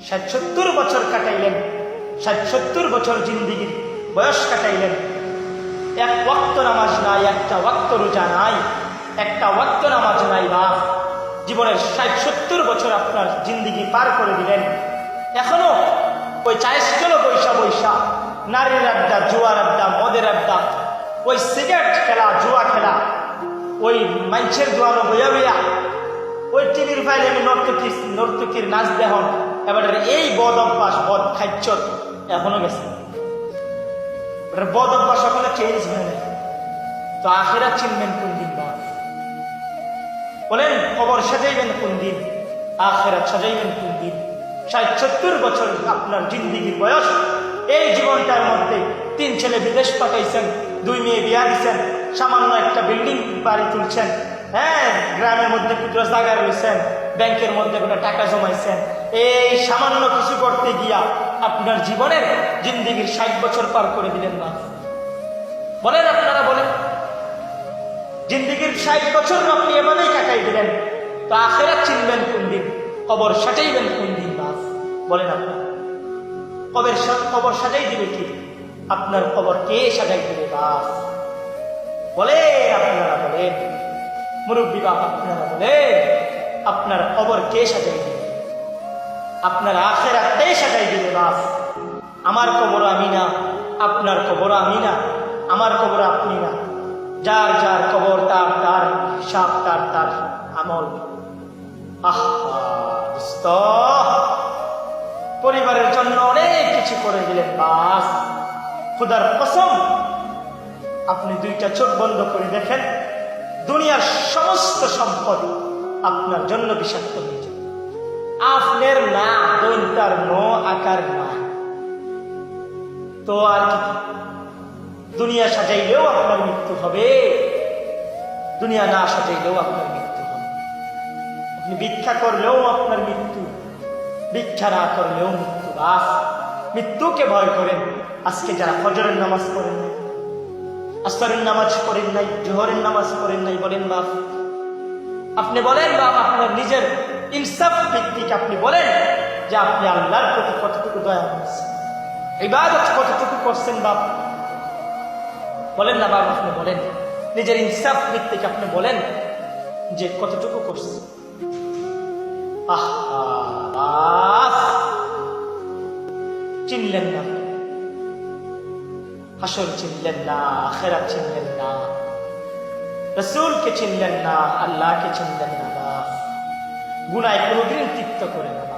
60-70 বছর কাটাইলেন, 60-70 বছর জিন্দিগির বয়স কাটাইলেন, এক ওয়াক্ত নামাজ নাই, একটা ওয়াক্ত রোজা নাই, একটা ওয়াক্ত নামাজ নাই। বা জীবনের 60-70 বছর আপনার জিন্দিগি পার করে দিলেন, এখনো ওই চায়ের স্টলে বৈশা বৈশা নারীর আড্ডা, জুয়ার আড্ডা, মদের আড্ডা, ওই সিগারেট খেলা, জুয়া খেলা, ওই মানুষের দোয়ানো বইয়া বইয়া ওই টিভির ফাইলে আমি নর্তকীর নাচ দেহন, এবার এই বদ অভ্যাস, বদ খাদ্য এখনো গেছে। বদ অভ্যাস এখনো চেঞ্জ হয় নাই। তো আখিরাত চিনবেন কোন দিন? বলেন, কবর সাজাইবেন কোন দিন? আখিরাত সাজাইবেন কোন দিন? 60-70 বছর আপনার জিন্দিগির বয়স, এই জীবনটার মধ্যে 3 ছেলে বিদেশ পাঠাইছেন, 2 মেয়ে বিয়া দিচ্ছেন, সামান্য একটা বিল্ডিং বাড়ি তুলছেন, হ্যাঁ, গ্রামের মধ্যে ক্ষুদ্র জায়গা রয়েছেন, ব্যাংকের মধ্যে কোনো টাকা জমাইছেন। এই সামান্য কিছু করতে গিয়া আপনার জীবনের জিন্দিগির 60 বছর পার করে দিলেন না। বলেন, আপনারা বলেন, জিন্দিগির 60 বছর আপনি এভাবেই কাটাই দিলেন, তো আখিরাত চিনবেন কোন দিন? কবর সাজাইবেন কোন দিন? বাস বলেন, আপনার কবর সাজাই দিবে কি? আপনার কবর কে সাজাই দিবে? বাস বলে, আপনারা বলেন, মুরব্বী বাপ, আপনারা বলেন, আপনার কবর কে সাজাই দিবে? আপনার আখিরাতটাই সাজাই দিবে। বাস আমার কবর আমি না, আপনার কবর আমি না, আমার কবর আপনি না, যার যার কবর তার তার হিসাব, তার তার আমল। পরিবারের জন্য অনেক কিছু করে দিলেন, বাস খুদার কসম, আপনি 2টা চোখ বন্ধ করে দেখেন, দুনিয়ার সমস্ত সম্পদ আপনার জন্য বিষাক্ত হয়ে যাবে। আপনার না, দৈন্তার নো আকার না, তো আর কি? দুনিয়া সাজাইলেও আপনার মৃত্যু হবে, দুনিয়া না সাজাইলেও আপনার মৃত্যু হবে। আপনি ভিক্ষা করলেও আপনার মৃত্যু, ভিক্ষা না করলেও মৃত্যু। বাস মৃত্যুকে ভয় করেন। আজকে যারা ফজরের নামাজ পড়েন নাই, আসরের নামাজ পড়েন নাই, জোহরের নামাজ পড়েন নাই, বলেন বাপ, আপনি বলেন বাপ, আপনার নিজের ইনসাফ ভিত্তিক আপনি বলেন যে আপনি আল্লাহর প্রতি কতটুকু দয়া করছেন, ইবাদত কতটুকু করছেন বাপ, বলেন না বাবা, আপনি বলেন, নিজের ইনসাফ ভিত্তিক আপনি বলেন যে কতটুকু করছেন। চিনলেন না, হাসর চিনলেন না, আখিরাত চিনলেন না, রাসূলকে চিনলেন না, আল্লাহকে চিনলেন না। গুনায় কোনোদিন তৃপ্ত করে না।